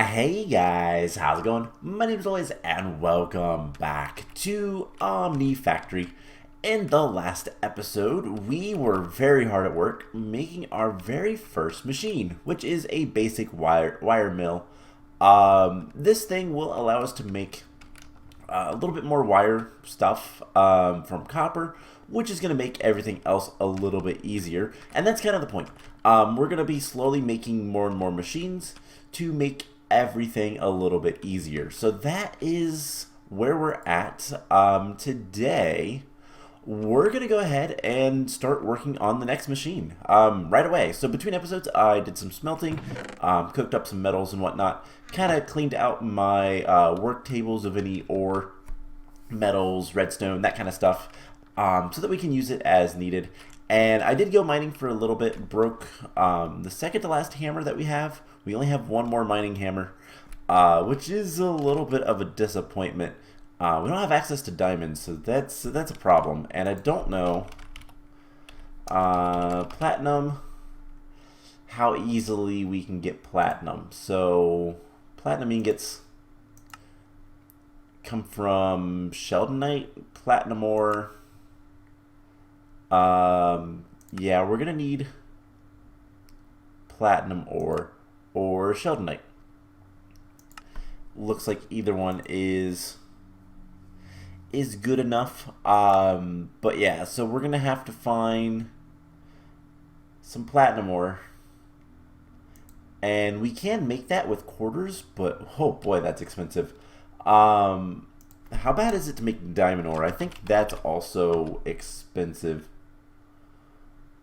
Hey guys, how's it going? My name is Lois and welcome back to Omnifactory. In the last episode, we were very hard at work making our very first machine, which is a basic wire mill. This thing will allow us to make a little bit more wire stuff from copper, which is going to make everything else a little bit easier. And that's kind of the point. We're going to be slowly making more and more machines to make everything a little bit easier. So that is where we're at. Today, we're going to go ahead and start working on the next machine right away. So between episodes, I did some smelting, cooked up some metals and whatnot, kind of cleaned out my work tables of any ore, metals, redstone, that kind of stuff, so that we can use it as needed. And I did go mining for a little bit, broke the second to last hammer that we have. We only have one more mining hammer, which is a little bit of a disappointment. We don't have access to diamonds, so that's a problem. And I don't know platinum, how easily we can get platinum. So platinum ingots come from sheldonite, platinum ore. Yeah, we're gonna need platinum ore or sheldonite. Looks like either one is good enough. But yeah, so we're gonna have to find some platinum ore, and we can make that with quarters, but oh boy, that's expensive. How bad is it to make diamond ore? I think that's also expensive.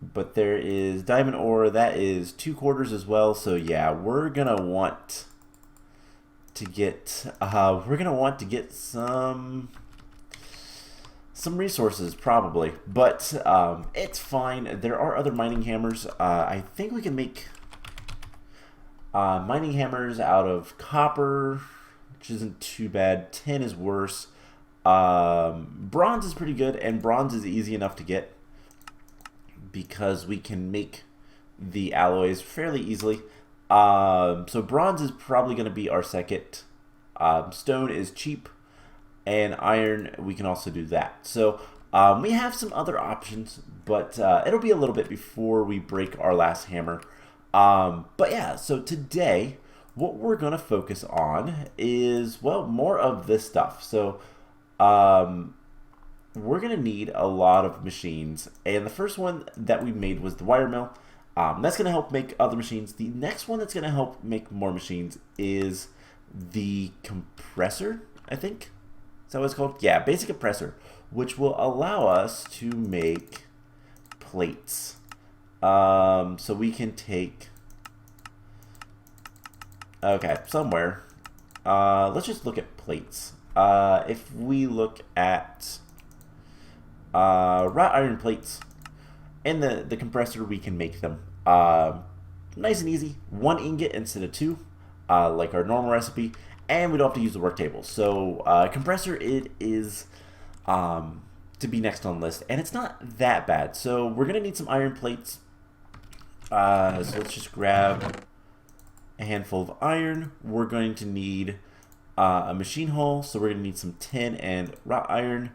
But there is diamond ore, that is 2 quarters as well. So yeah, we're gonna want to get some resources probably, but it's fine. There are other mining hammers. I think we can make mining hammers out of copper, which isn't too bad. Tin is worse. Bronze is pretty good, and bronze is easy enough to get because we can make the alloys fairly easily. So bronze is probably going to be our second. Stone is cheap, and iron, we can also do that. So we have some other options, but it'll be a little bit before we break our last hammer. But yeah, so today what we're going to focus on is, well, more of this stuff. So we're going to need a lot of machines, and the first one that we made was the wire mill. That's going to help make other machines. The next one that's going to help make more machines is the compressor, I think. Is that what it's called? Yeah, basic compressor, which will allow us to make plates. So we can take, okay, somewhere. Let's just look at plates. If we look at wrought iron plates in the compressor, we can make them nice and easy. 1 ingot instead of 2, like our normal recipe, and we don't have to use the work table. So compressor, it is to be next on the list, and it's not that bad. So we're gonna need some iron plates. So let's just grab a handful of iron. We're going to need a machine hull, so we're gonna need some tin and wrought iron.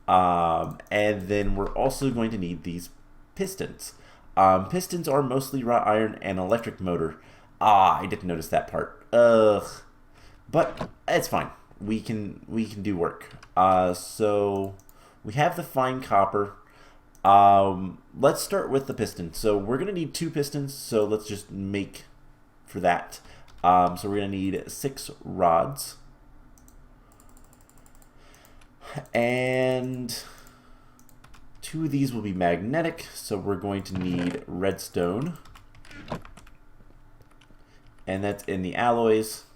And then we're also going to need these pistons. Pistons are mostly wrought iron and electric motor. I didn't notice that part. But it's fine. We can do work. So we have the fine copper. Let's start with the piston. So we're gonna need 2 pistons. So let's just make for that. So we're gonna need 6 rods. And 2 of these will be magnetic, so we're going to need redstone, and that's in the alloys.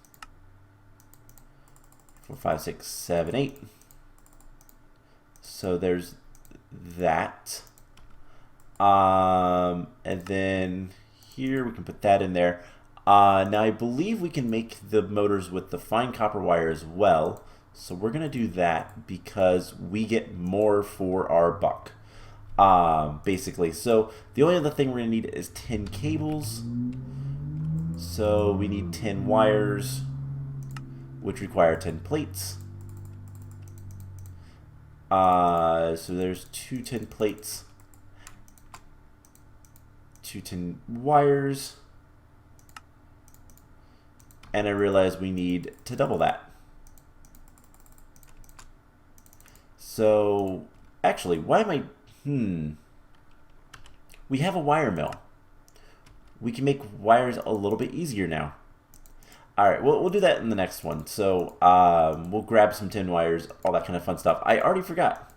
4, 5, 6, 7, 8. So there's that. And then here we can put that in there. Now I believe we can make the motors with the fine copper wire as well. So we're going to do that because we get more for our buck, basically. So the only other thing we're going to need is 10 cables. So we need 10 wires, which require 10 plates. So there's 2 10 plates, 2 10 wires, and I realize we need to double that. So actually, why am I, we have a wire mill. We can make wires a little bit easier now. Alright, we'll do that in the next one. So we'll grab some tin wires, all that kind of fun stuff. I already forgot.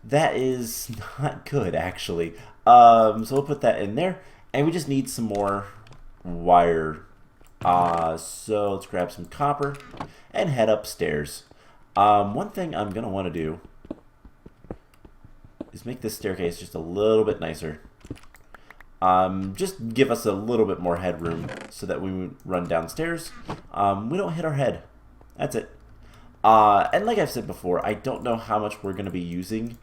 That is not good, actually. So we'll put that in there. And we just need some more wire. So let's grab some copper and head upstairs. One thing I'm going to want to do is make this staircase just a little bit nicer. Just give us a little bit more headroom so that when we run downstairs, we don't hit our head. That's it. And like I've said before, I don't know how much we're going to be using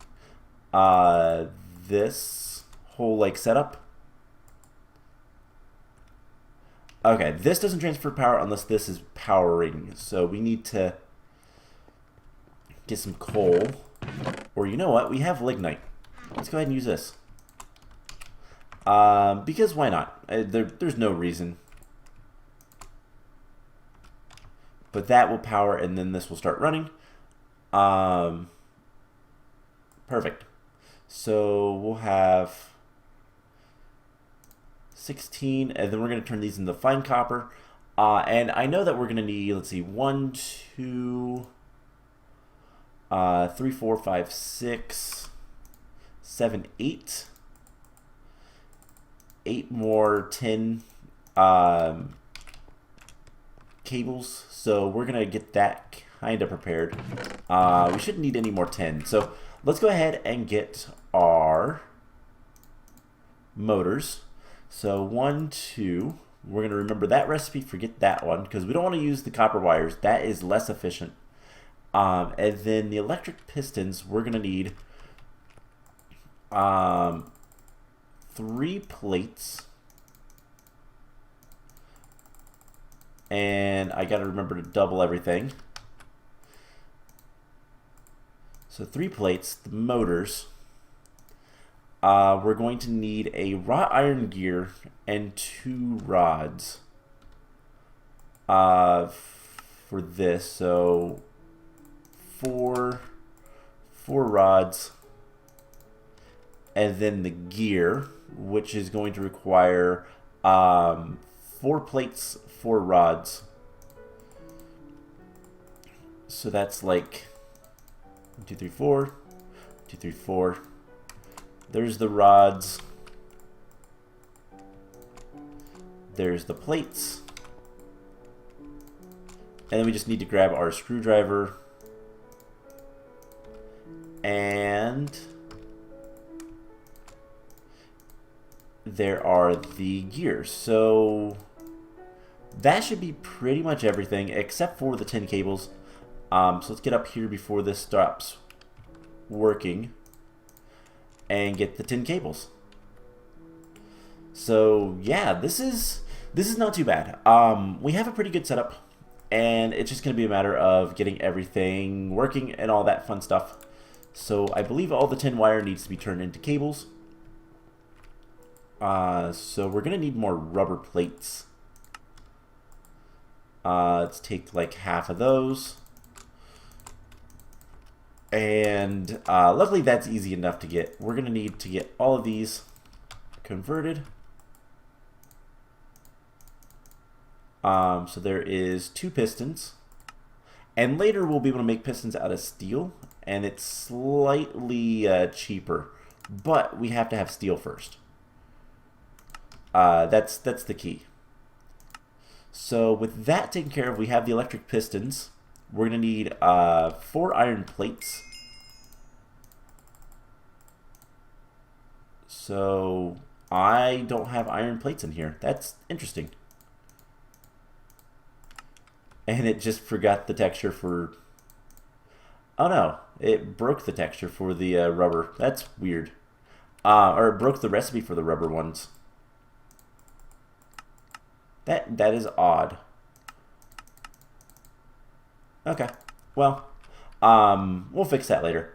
this whole like setup. Okay, this doesn't transfer power unless this is powering. So we need to get some coal. Or you know what? We have lignite. Let's go ahead and use this. Because why not? There's no reason. But that will power and then this will start running. Perfect. So we'll have 16 and then we're going to turn these into fine copper. And I know that we're going to need, let's see, 1, 2, 3, 4, 5, 6, 7, 8. 8 more tin cables, so we're gonna get that kind of prepared. We shouldn't need any more tin, so let's go ahead and get our motors. So 1, 2, we're gonna remember that recipe, forget that one because we don't want to use the copper wires. That is less efficient. And then the electric pistons, we're gonna need 3 plates, and I gotta remember to double everything. So 3 plates, the motors. We're going to need a wrought iron gear and 2 rods for this. So 4 rods, and then the gear, which is going to require 4 plates, 4 rods. So that's like 1, 2, 3, 4, 1, 2, 3, 4. There's the rods. There's the plates. And then we just need to grab our screwdriver. And there are the gears. So that should be pretty much everything except for the tin cables. So let's get up here before this stops working and get the tin cables. So yeah, this is not too bad. We have a pretty good setup, and it's just going to be a matter of getting everything working and all that fun stuff. So I believe all the tin wire needs to be turned into cables. So we're going to need more rubber plates. Let's take like half of those. And luckily that's easy enough to get. We're going to need to get all of these converted. So there is 2 pistons. And later we'll be able to make pistons out of steel. And it's slightly cheaper. But we have to have steel first. That's the key. So with that taken care of, we have the electric pistons. We're going to need 4 iron plates. So I don't have iron plates in here. That's interesting. And it just forgot the texture for... Oh no, it broke the texture for the rubber. That's weird. Or it broke the recipe for the rubber ones. That is odd. Okay. Well, we'll fix that later.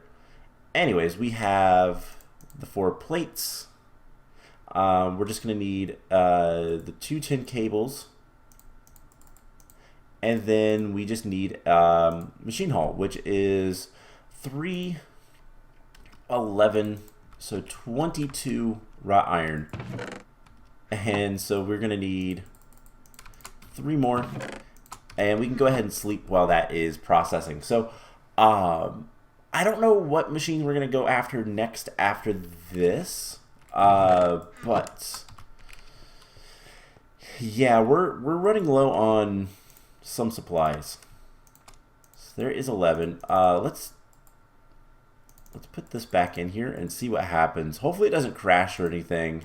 Anyways, we have the 4 plates. We're just going to need the 2 tin cables. And then we just need machine hull, which is 3, 11, so 22 wrought iron. And so we're going to need 3 more. And we can go ahead and sleep while that is processing. So I don't know what machine we're going to go after next after this. But yeah, we're running low on some supplies. So there is 11. Let's put this back in here and see what happens. Hopefully it doesn't crash or anything.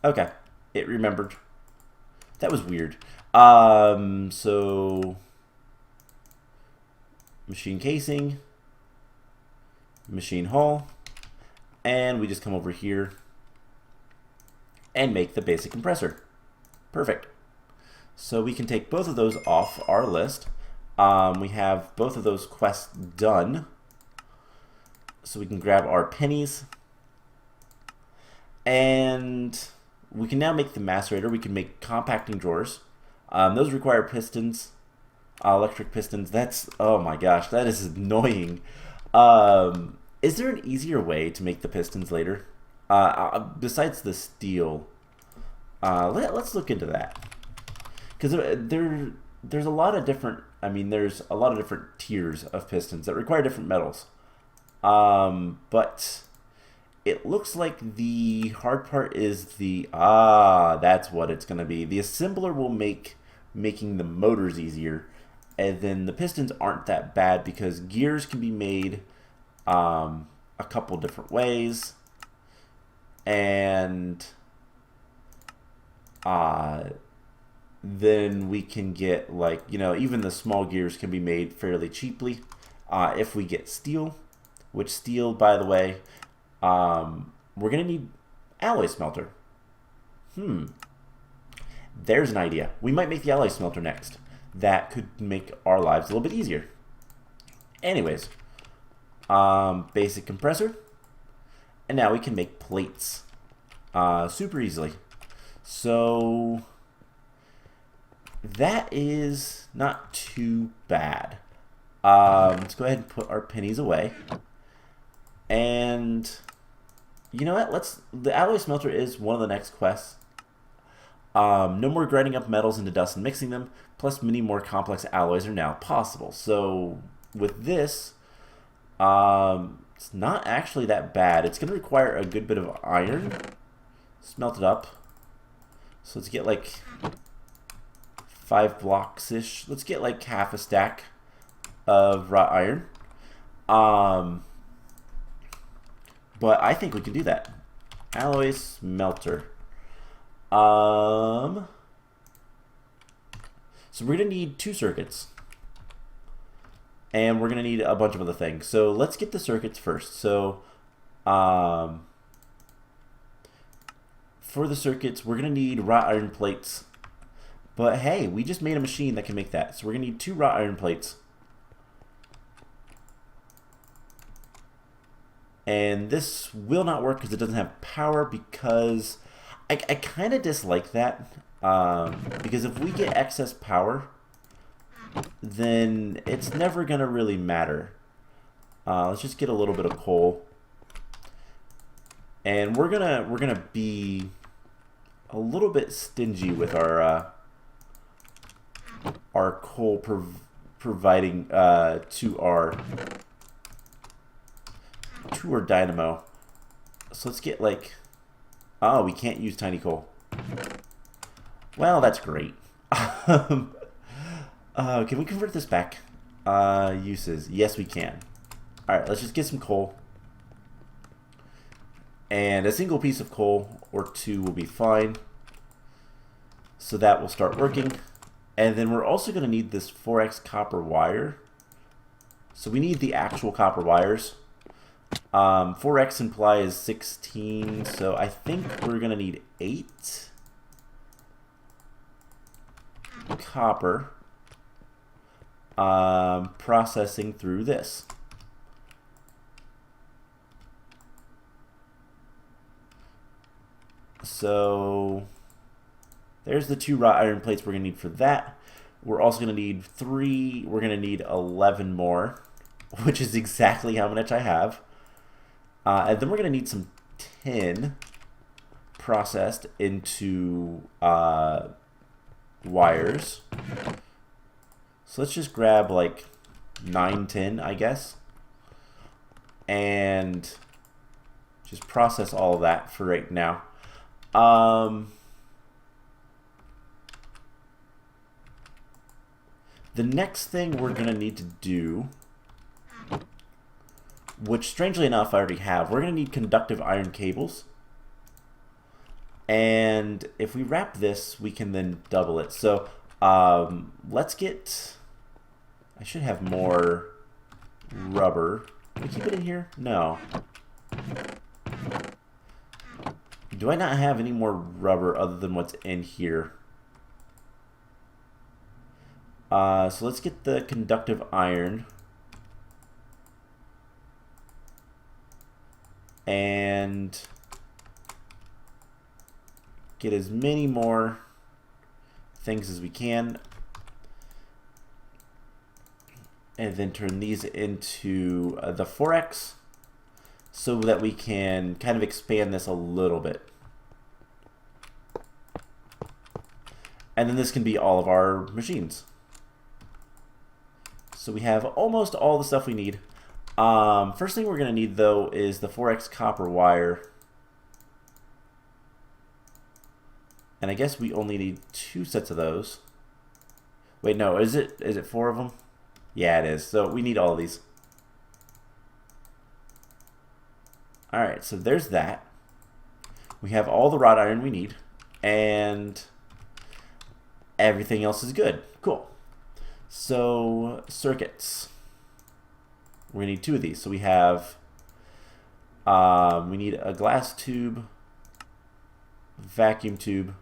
Okay, it remembered. That was weird. So machine casing, machine hull, and we just come over here and make the basic compressor. Perfect. So we can take both of those off our list. We have both of those quests done. So we can grab our pennies. And we can now make the macerator. We can make compacting drawers. Those require pistons, electric pistons. That's, oh my gosh, that is annoying. Is there an easier way to make the pistons later? Besides the steel. Let's look into that. Because there's a lot of different, there's a lot of different tiers of pistons that require different metals. But it looks like the hard part is that's what it's going to be. The assembler will make making the motors easier. And then the pistons aren't that bad because gears can be made a couple different ways. And then we can get, like, even the small gears can be made fairly cheaply if we get steel. Which steel, by the way, we're going to need alloy smelter. There's an idea. We might make the alloy smelter next. That could make our lives a little bit easier. Anyways, basic compressor. And now we can make plates super easily. So that is not too bad. Let's go ahead and put our pennies away. And you know what? The alloy smelter is one of the next quests. No more grinding up metals into dust and mixing them, plus many more complex alloys are now possible. So with this, it's not actually that bad. It's going to require a good bit of iron. Smelt it up. So let's get like 5 blocks-ish. Let's get like half a stack of wrought iron. But I think we can do that. Alloy smelter. So we're going to need 2 circuits. And we're going to need a bunch of other things. So let's get the circuits first. So for the circuits, we're going to need wrought iron plates. But hey, we just made a machine that can make that. So we're going to need 2 wrought iron plates. And this will not work because it doesn't have power, because I kind of dislike that. Because if we get excess power, then it's never going to really matter. Let's just get a little bit of coal. And we're gonna be a little bit stingy with our coal providing to our dynamo. So let's get like, oh, we can't use tiny coal. Well, that's great. Can we convert this back? Uses. Yes, we can. Alright, let's just get some coal. And a single piece of coal or 2 will be fine. So that will start working. And then we're also going to need this 4x copper wire. So we need the actual copper wires. 4x implies 16, so I think we're going to need 8. copper processing through this. So there's the 2 wrought iron plates we're going to need for that. We're also going to need 3. We're going to need 11 more, which is exactly how much I have. And then we're going to need some tin processed into wires. So let's just grab like 9 tin, I guess, and just process all of that for right now. The next thing we're going to need to do, which strangely enough I already have, we're going to need conductive iron cables. And if we wrap this, we can then double it. So let's get, I should have more rubber. Can we keep it in here? No. Do I not have any more rubber other than what's in here? So let's get the conductive iron. And get as many more things as we can. And then turn these into the 4x so that we can kind of expand this a little bit. And then this can be all of our machines. So we have almost all the stuff we need. First thing we're going to need, though, is the 4x copper wire. And I guess we only need 2 sets of those. Wait, no, is it 4 of them? Yeah, it is. So we need all of these. Alright, so there's that. We have all the wrought iron we need. And everything else is good. Cool. So, circuits. We're going to need 2 of these. So we have, we need a glass tube, vacuum tube.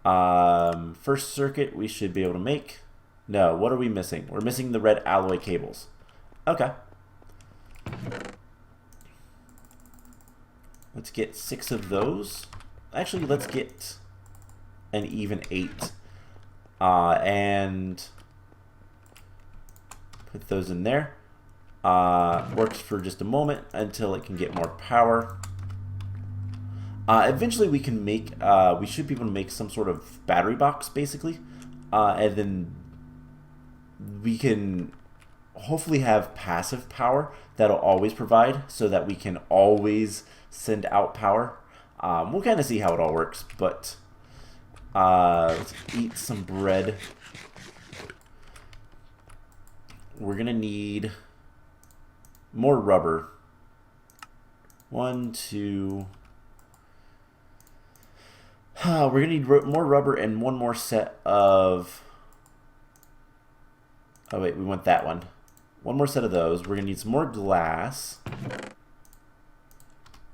First circuit we should be able to make. No, what are we missing? We're missing the red alloy cables. Okay. Let's get 6 of those. Actually, let's get an even 8. And put those in there. Works for just a moment until it can get more power. Eventually we can make, we should be able to make some sort of battery box, basically. And then we can hopefully have passive power that'll always provide so that we can always send out power. We'll kind of see how it all works, but let's eat some bread. We're gonna need more rubber. 1, 2. We're gonna need more rubber and 1 more set of. Oh wait, we want that one. 1 more set of those. We're gonna need some more glass.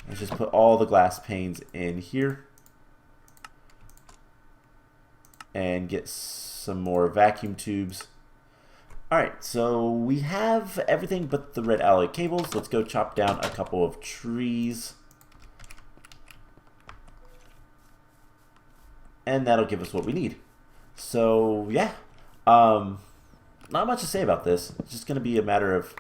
Let's just put all the glass panes in here. And get some more vacuum tubes. Alright, so we have everything but the red alloy cables. Let's go chop down a couple of trees. And that'll give us what we need. So, yeah. Not much to say about this. It's just going to be a matter of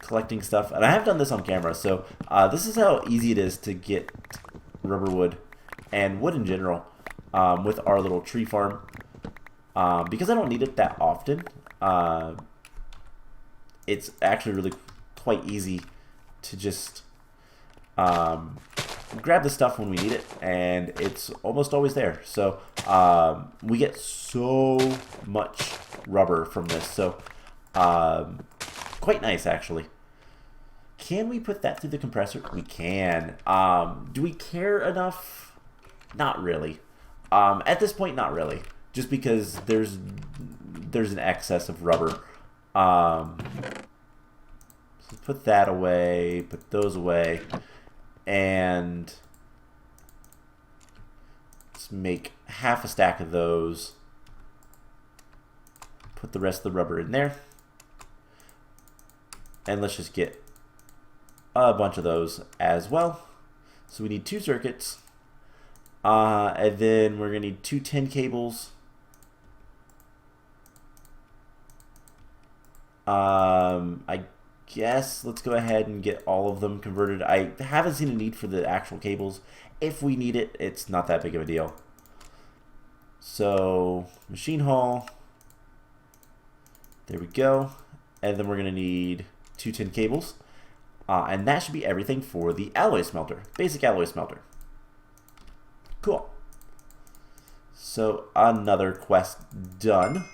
collecting stuff. And I have done this on camera, so this is how easy it is to get rubber wood and wood in general with our little tree farm. Because I don't need it that often, it's actually really quite easy to just grab the stuff when we need it, and it's almost always there. So we get so much rubber from this, so quite nice actually. Can we put that through the compressor? We can. Do we care enough? Not really. At this point, not really. Just because there's an excess of rubber. So put that away, put those away, and let's make half a stack of those. Put the rest of the rubber in there. And let's just get a bunch of those as well. So we need 2 circuits. And then we're going to need 2 tin cables. I guess let's go ahead and get all of them converted. I haven't seen a need for the actual cables. If we need it, it's not that big of a deal. So, machine hall. There we go. And then we're going to need 2 tin cables. And that should be everything for the alloy smelter. Basic alloy smelter. Cool. So, another quest done.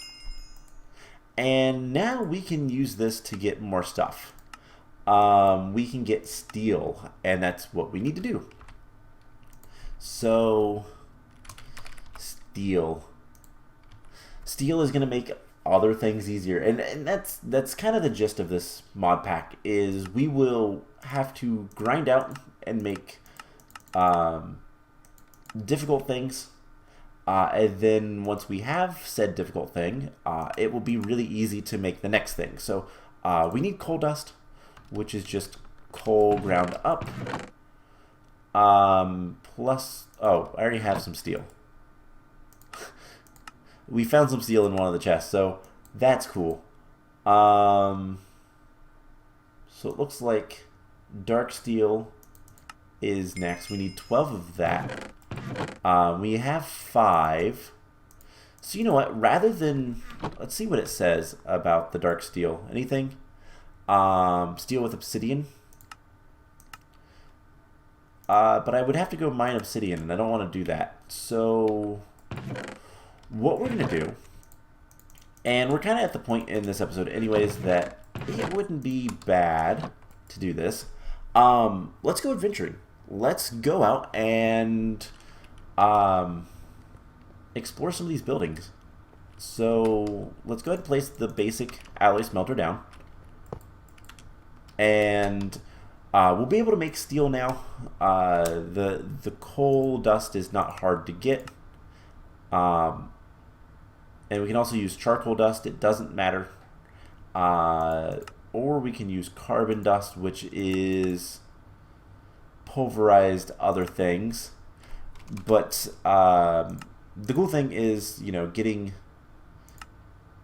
And now we can use this to get more stuff. We can get steel, and that's what we need to do. So, steel. Steel is going to make other things easier, and that's kind of the gist of this mod pack. Is we will have to grind out and make difficult things. And then once we have said difficult thing, it will be really easy to make the next thing. So we need coal dust, which is just coal ground up. Plus, oh, I already have some steel. We found some steel in one of the chests, so that's cool. So it looks like dark steel is next. We need 12 of that. We have 5. So you know what? Rather than... Let's see what it says about the dark steel. Anything? Steel with obsidian. But I would have to go mine obsidian, and I don't want to do that. So what we're going to do... And we're kind of at the point in this episode anyways that it wouldn't be bad to do this. Let's go adventuring. Let's go out and... explore some of these buildings. So let's go ahead and place the basic alloy smelter down, and we'll be able to make steel now. The coal dust is not hard to get, and we can also use charcoal dust. It doesn't matter, or we can use carbon dust, which is pulverized other things. But the cool thing is, you know, getting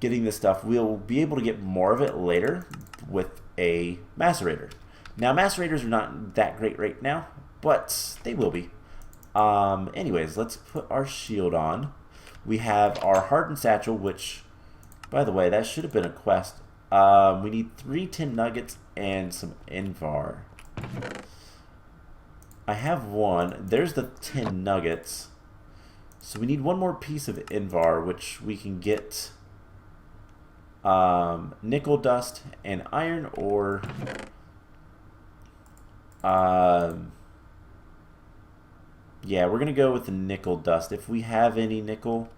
this stuff, we'll be able to get more of it later with a macerator. Now, macerators are not that great right now, but they will be. Anyways, let's put our shield on. We have our hardened satchel, which, by the way, that should have been a quest. We need 3 tin nuggets and some invar. I have 1. There's the tin nuggets. So we need 1 more piece of invar, which we can get nickel dust and iron ore. Yeah, we're going to go with the nickel dust. If we have any nickel,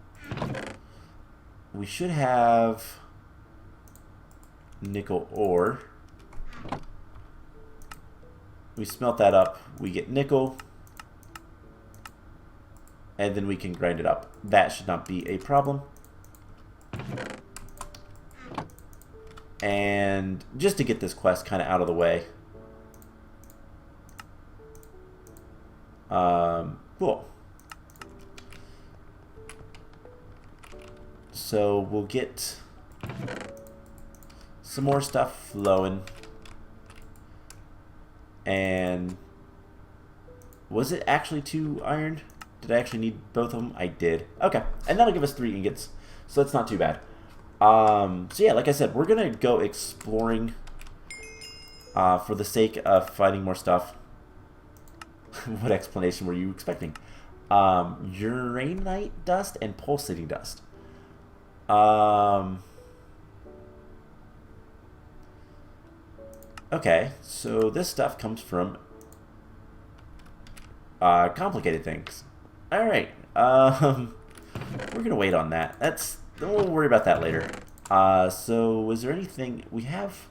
we should have nickel ore. We smelt that up, we get nickel, and then we can grind it up. That should not be a problem. And just to get this quest kind of out of the way. Cool. So we'll get some more stuff flowing. And was it actually 2 iron? Did I actually need both of them? I did. Okay, and that'll give us 3 ingots, so that's not too bad. So yeah, like I said, we're gonna go exploring for the sake of finding more stuff. What explanation were you expecting? Uraninite dust and pulsating dust. Okay, so this stuff comes from complicated things. All right, we're gonna wait on that. We'll worry about that later. So was there anything we have?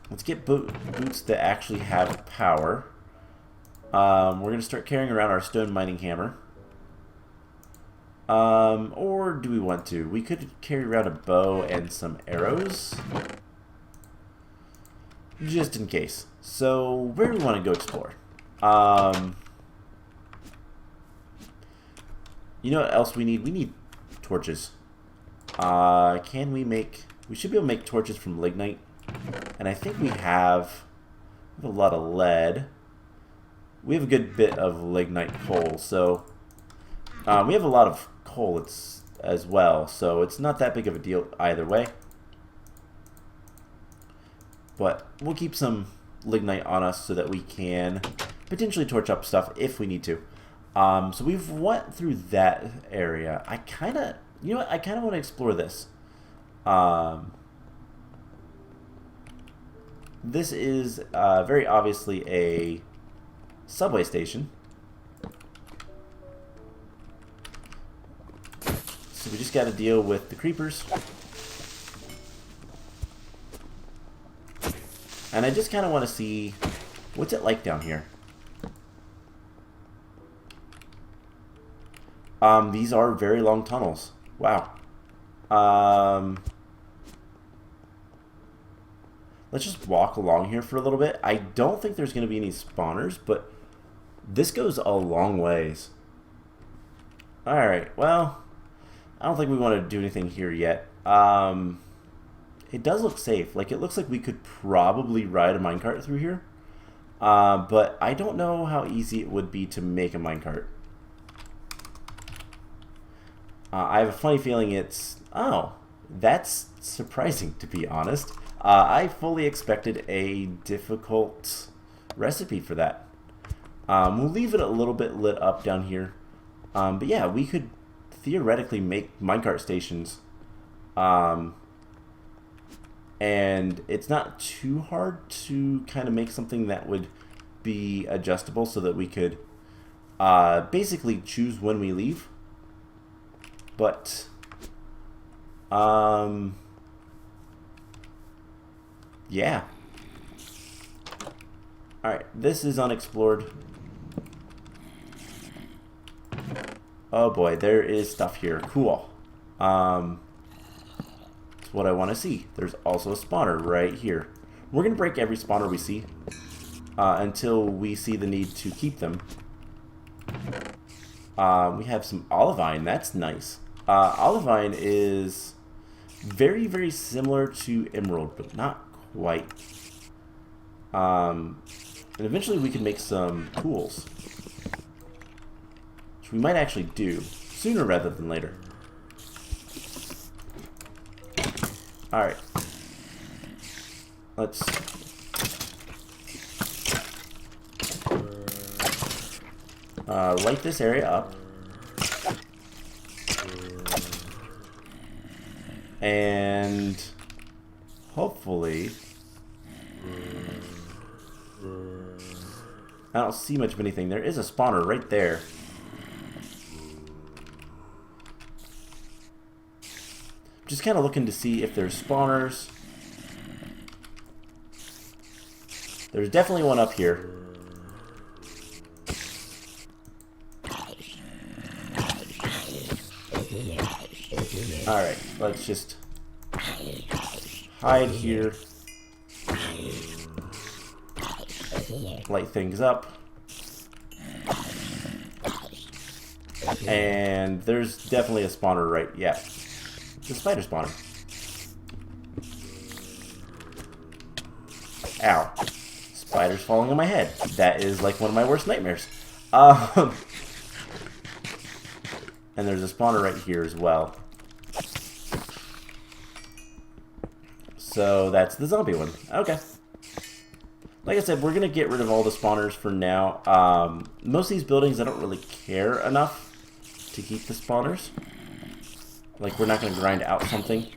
Let's get boots that actually have power. We're going to start carrying around our stone mining hammer. Or do we want to? We could carry around a bow and some arrows. Just in case. So, where do we want to go explore? You know what else we need? We need torches. Can we make... We should be able to make torches from lignite. And I think we have a lot of lead. We have a good bit of lignite coal, so... we have a lot of coal as well, so it's not that big of a deal either way. But we'll keep some lignite on us so that we can potentially torch up stuff if we need to. So we've went through that area. I kind of, you know what, I kind of want to explore this. This is very obviously a subway station. So we just got to deal with the creepers. And I just kind of want to see what's it like down here. These are very long tunnels. Wow. Let's just walk along here for a little bit. I don't think there's going to be any spawners, but this goes a long ways. Alright, well, I don't think we want to do anything here yet. It does look safe. Like, it looks like we could probably ride a minecart through here. But I don't know how easy it would be to make a minecart. I have a funny feeling it's... Oh, that's surprising, to be honest. I fully expected a difficult recipe for that. We'll leave it a little bit lit up down here. But yeah, we could theoretically make minecart stations. And it's not too hard to kind of make something that would be adjustable so that we could basically choose when we leave. But yeah. Alright, this is unexplored. Oh boy, there is stuff here. Cool. It's what I want to see. There's also a spawner right here. We're going to break every spawner we see until we see the need to keep them. We have some olivine. That's nice. Olivine is very, very similar to emerald, but not quite. And eventually we can make some tools, which we might actually do sooner rather than later. Alright. Let's... light this area up. And hopefully... I don't see much of anything. There is a spawner right there. Just kind of looking to see if there's spawners. There's definitely one up here. Alright, let's just hide here. Light things up. And there's definitely a spawner right, yeah. It's a spider spawner. Ow. Spider's falling on my head. That is like one of my worst nightmares. And there's a spawner right here as well. So that's the zombie one. Okay. Like I said, we're going to get rid of all the spawners for now. Most of these buildings, I don't really care enough to keep the spawners. Like, we're not going to grind out something.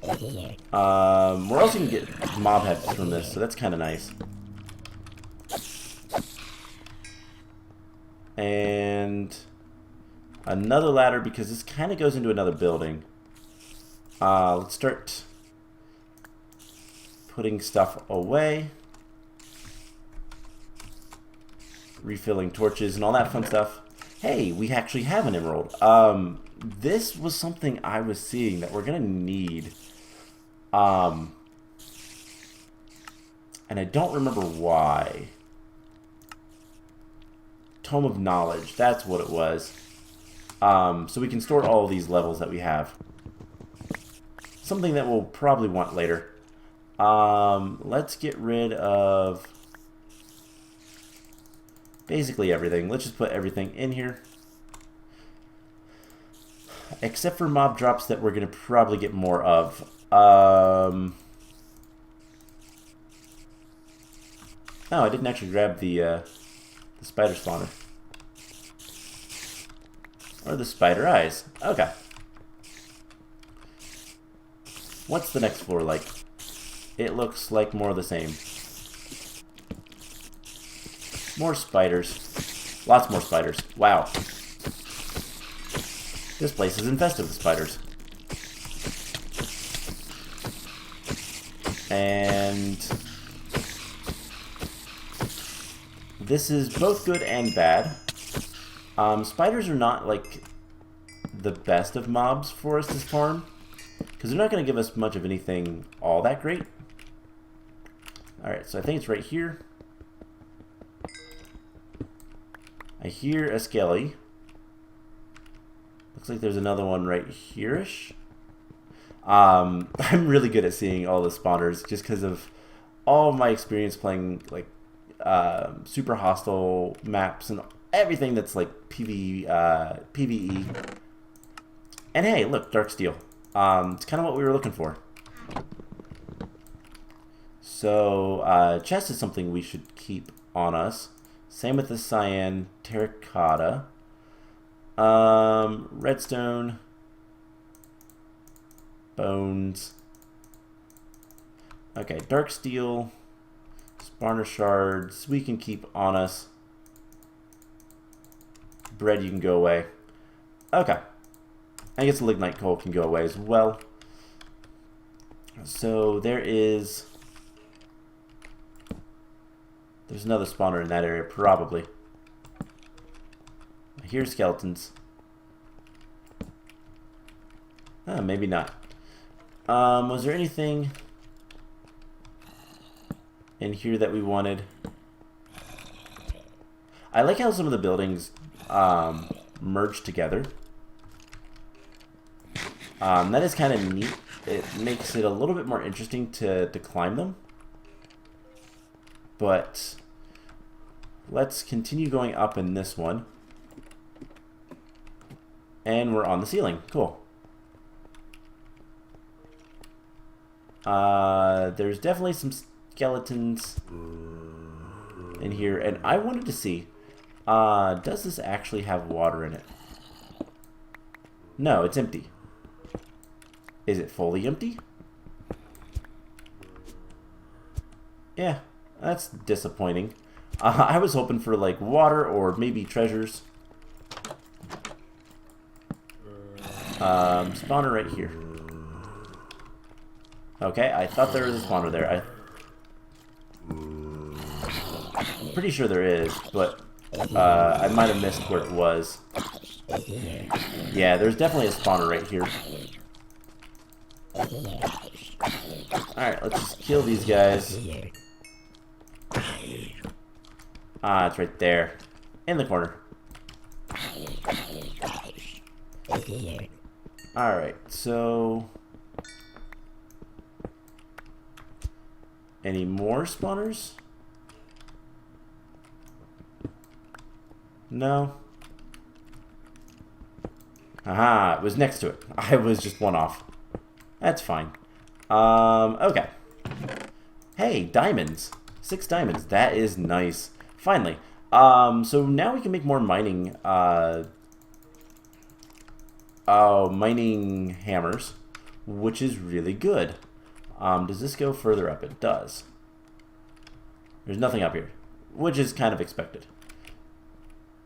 We're also going to get mob heads from this, so that's kind of nice. And another ladder, because this kind of goes into another building. Let's start putting stuff away. refilling torches and all that fun stuff. Hey, we actually have an emerald. This was something I was seeing that we're gonna need. And I don't remember why. Tome of Knowledge, that's what it was. So we can store all of these levels that we have. Something that we'll probably want later. Let's get rid of basically everything. Let's just put everything in here. Except for mob drops that we're going to probably get more of. Oh, I didn't actually grab the spider spawner. Or the spider eyes. Okay. What's the next floor like? It looks like more of the same. More spiders. Lots more spiders. Wow. This place is infested with spiders. And this is both good and bad. Spiders are not like the best of mobs for us to farm, because they're not going to give us much of anything all that great. Alright, so I think it's right here. I hear a skelly. Looks like there's another one right here-ish. I'm really good at seeing all the spawners just because of all my experience playing like super hostile maps and everything that's like PvE. And hey, look, dark steel. It's kind of what we were looking for. So chest is something we should keep on us. Same with the cyan, terracotta, redstone, bones. Okay, dark steel, spawner shards we can keep on us. Bread, you can go away. Okay. I guess lignite coal can go away as well. So there's another spawner in that area, probably. I hear skeletons. Maybe not. Was there anything in here that we wanted? I like how some of the buildings merge together. That is kind of neat. It makes it a little bit more interesting to climb them. But let's continue going up in this one. And we're on the ceiling. Cool. There's definitely some skeletons in here. And I wanted to see, does this actually have water in it? No, it's empty. Is it fully empty? Yeah, that's disappointing. I was hoping for like water or maybe treasures. Spawner right here. Okay, I thought there was a spawner there. I'm pretty sure there is, but I might have missed where it was. Yeah, there's definitely a spawner right here. Alright, let's just kill these guys. Ah, it's right there. In the corner. Alright, so... any more spawners? No. Aha, it was next to it. I was just one off. That's fine. Okay. Hey, diamonds. 6 diamonds. That is nice. Finally. So now we can make more mining, mining hammers, which is really good. Does this go further up? It does. There's nothing up here, which is kind of expected.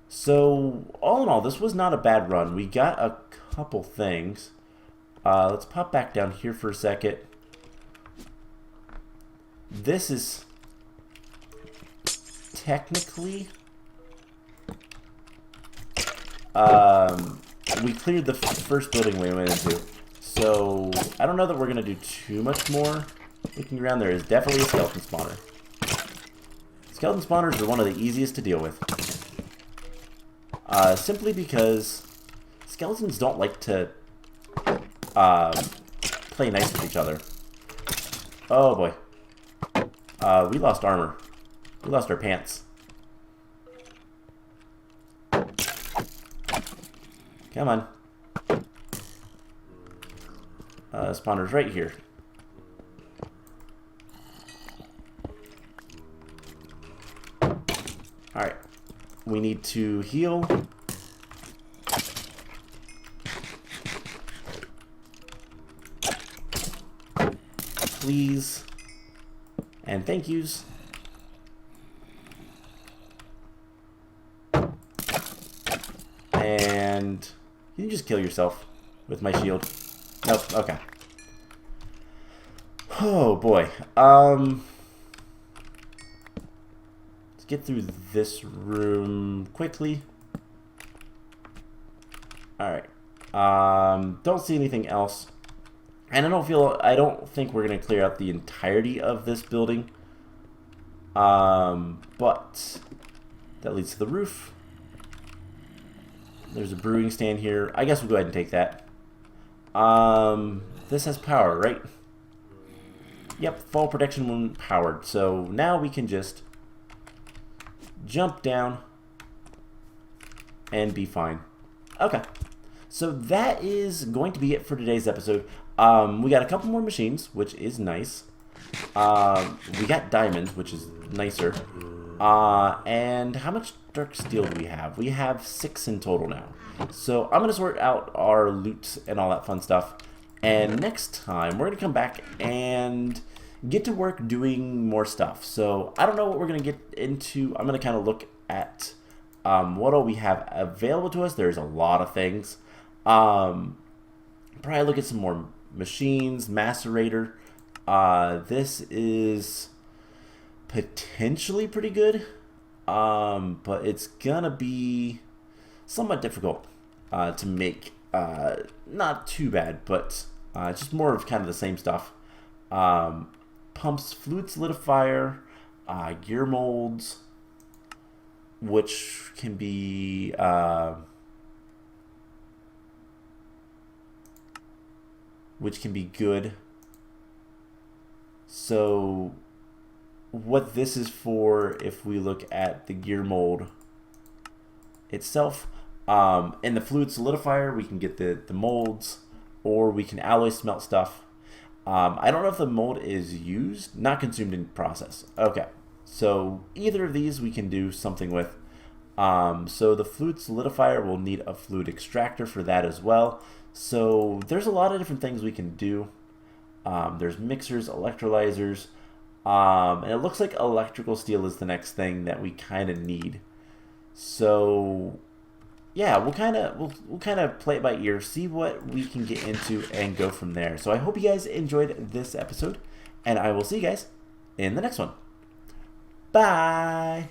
So, all in all, this was not a bad run. We got a couple things. Let's pop back down here for a second. This is technically we cleared the first building we went into. So, I don't know that we're going to do too much more. Looking around, there is definitely a skeleton spawner. Skeleton spawners are one of the easiest to deal with. Simply because skeletons don't like to play nice with each other. Oh boy. We lost armor. We lost our pants. Come on. Spawner's right here. Alright. We need to heal. Please. And thank yous. And you can just kill yourself with my shield. Nope, okay. Oh boy. Let's get through this room quickly. Alright. Don't see anything else. And I don't think we're gonna clear out the entirety of this building. But that leads to the roof. There's a brewing stand here. I guess we'll go ahead and take that. This has power, right? Yep, fall protection when powered. So now we can just jump down and be fine. Okay. So that is going to be it for today's episode. We got a couple more machines, which is nice. We got diamonds, which is nicer. And how much dark steel do we have? We have 6 in total now. So I'm going to sort out our loot and all that fun stuff. And next time, we're going to come back and get to work doing more stuff. So I don't know what we're going to get into. I'm going to kind of look at what all we have available to us. There's a lot of things. Probably look at some more machines, macerator. This is potentially pretty good, but it's gonna be somewhat difficult to make. Not too bad, but just more of kind of the same stuff. Pumps, fluid solidifier, gear molds, which can be good. So what this is for, if we look at the gear mold itself, in the fluid solidifier we can get the molds, or we can alloy smelt stuff. I don't know if the mold is used, not consumed in process. Okay, so either of these we can do something with. So the fluid solidifier will need a fluid extractor for that as well. So there's a lot of different things we can do. There's mixers, electrolyzers, and it looks like electrical steel is the next thing that we kind of need. So yeah, we'll kind of play it by ear, see what we can get into, and go from there. So I hope you guys enjoyed this episode, and I will see you guys in the next one. Bye.